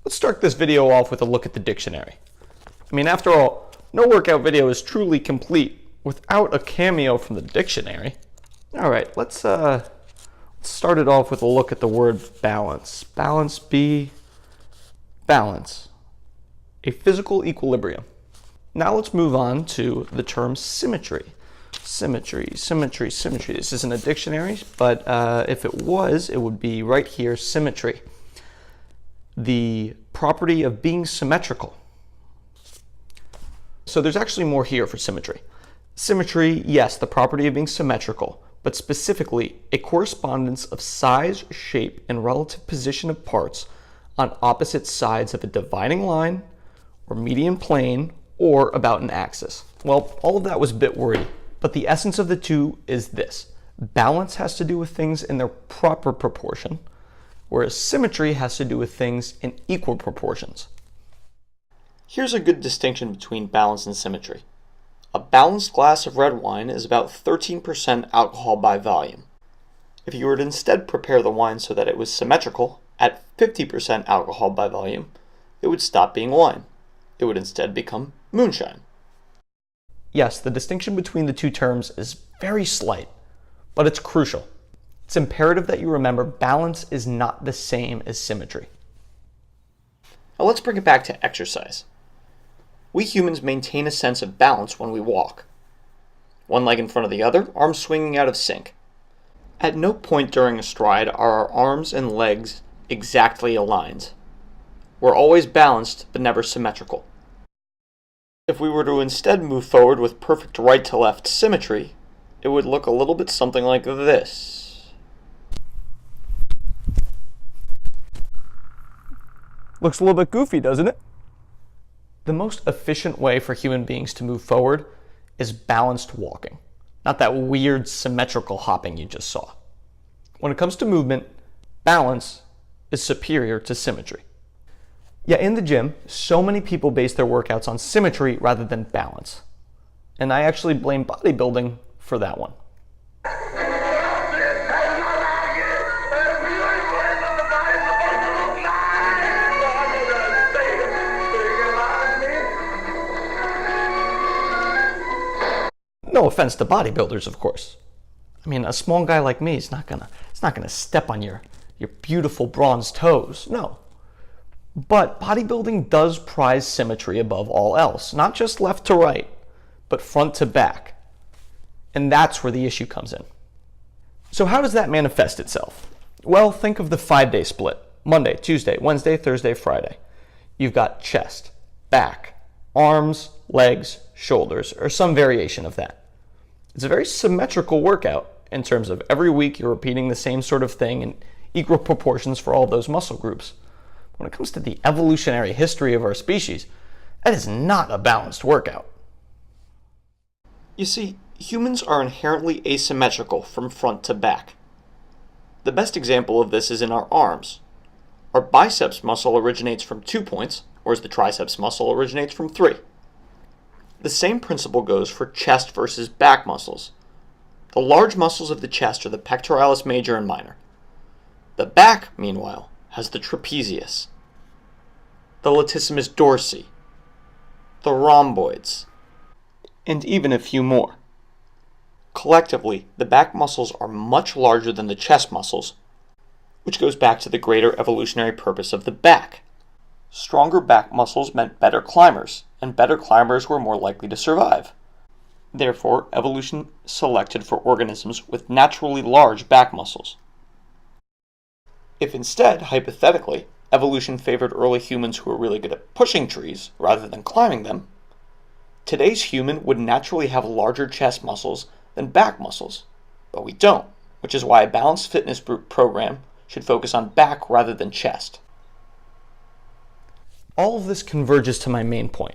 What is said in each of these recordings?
Let's start this video off with a look at the dictionary. I mean, after all, no workout video is truly complete without a cameo from the dictionary. All right, let's start it off with a look at the word balance. Balance, balance, a physical equilibrium. Now let's move on to the term symmetry. Symmetry. This isn't a dictionary, but if it was, it would be right here, symmetry. The property of being symmetrical. So there's actually more here for symmetry. Symmetry, yes, the property of being symmetrical, but specifically a correspondence of size, shape, and relative position of parts on opposite sides of a dividing line or median plane or about an axis. Well, all of that was a bit wordy, but the essence of the two is this. Balance has to do with things in their proper proportion, whereas symmetry has to do with things in equal proportions. Here's a good distinction between balance and symmetry. A balanced glass of red wine is about 13% alcohol by volume. If you were to instead prepare the wine so that it was symmetrical, at 50% alcohol by volume, it would stop being wine. It would instead become moonshine. Yes, the distinction between the two terms is very slight, but it's crucial. It's imperative that you remember balance is not the same as symmetry. Now let's bring it back to exercise. We humans maintain a sense of balance when we walk. One leg in front of the other, arms swinging out of sync. At no point during a stride are our arms and legs exactly aligned. We're always balanced, but never symmetrical. If we were to instead move forward with perfect right to left symmetry, it would look a little bit something like this. Looks a little bit goofy, doesn't it? The most efficient way for human beings to move forward is balanced walking, not that weird symmetrical hopping you just saw. When it comes to movement, balance is superior to symmetry. Yeah, in the gym, so many people base their workouts on symmetry rather than balance. And I actually blame bodybuilding for that one. No offense to bodybuilders, of course. I mean, a small guy like me is not gonna step on your beautiful bronze toes. No. But bodybuilding does prize symmetry above all else, not just left to right, but front to back. And that's where the issue comes in. So how does that manifest itself? Well, think of the 5-day split. Monday, Tuesday, Wednesday, Thursday, Friday. You've got chest, back, arms, legs, shoulders, or some variation of that. It's a very symmetrical workout in terms of every week you're repeating the same sort of thing in equal proportions for all those muscle groups. When it comes to the evolutionary history of our species, that is not a balanced workout. You see, humans are inherently asymmetrical from front to back. The best example of this is in our arms. Our biceps muscle originates from 2 points, whereas the triceps muscle originates from 3. The same principle goes for chest versus back muscles. The large muscles of the chest are the pectoralis major and minor. The back, meanwhile, has the trapezius, the latissimus dorsi, the rhomboids, and even a few more. Collectively, the back muscles are much larger than the chest muscles, which goes back to the greater evolutionary purpose of the back. Stronger back muscles meant better climbers, and better climbers were more likely to survive. Therefore, evolution selected for organisms with naturally large back muscles. If instead, hypothetically, evolution favored early humans who were really good at pushing trees rather than climbing them, today's human would naturally have larger chest muscles than back muscles. But we don't, which is why a balanced fitness program should focus on back rather than chest. All of this converges to my main point,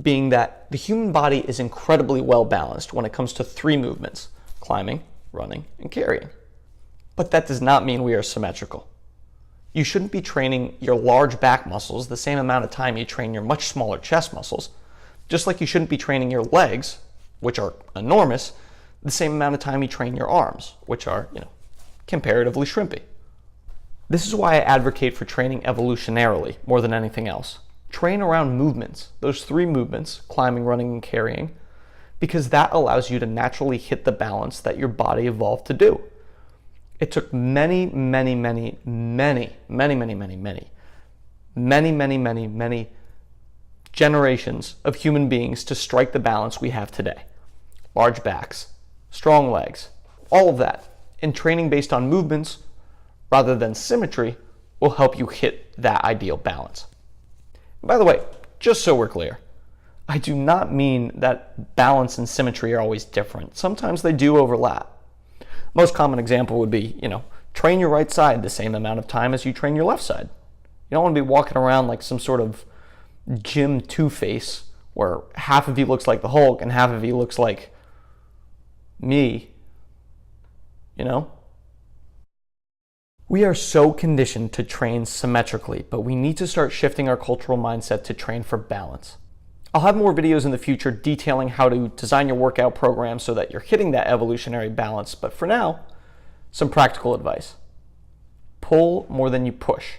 being that the human body is incredibly well balanced when it comes to 3 movements: climbing, running, and carrying. But that does not mean we are symmetrical. You shouldn't be training your large back muscles the same amount of time you train your much smaller chest muscles, just like you shouldn't be training your legs, which are enormous, the same amount of time you train your arms, which are, comparatively shrimpy. This is why I advocate for training evolutionarily more than anything else. Train around movements, those 3 movements, climbing, running, and carrying, because that allows you to naturally hit the balance that your body evolved to do. It took many generations of human beings to strike the balance we have today. Large backs, strong legs, all of that. And training based on movements rather than symmetry will help you hit that ideal balance. By the way, just so we're clear, I do not mean that balance and symmetry are always different. Sometimes they do overlap. Most common example would be, train your right side the same amount of time as you train your left side. You don't want to be walking around like some sort of gym Two-Face where half of you looks like the Hulk and half of you looks like me. We are so conditioned to train symmetrically, but we need to start shifting our cultural mindset to train for balance. I'll have more videos in the future detailing how to design your workout program so that you're hitting that evolutionary balance, but for now, some practical advice. Pull more than you push.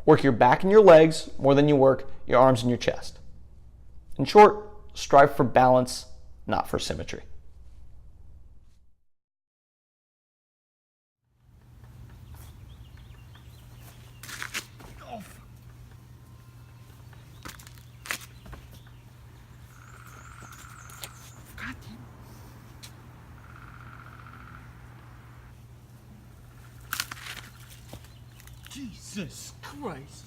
Work your back and your legs more than you work your arms and your chest. In short, strive for balance, not for symmetry. Jesus Christ.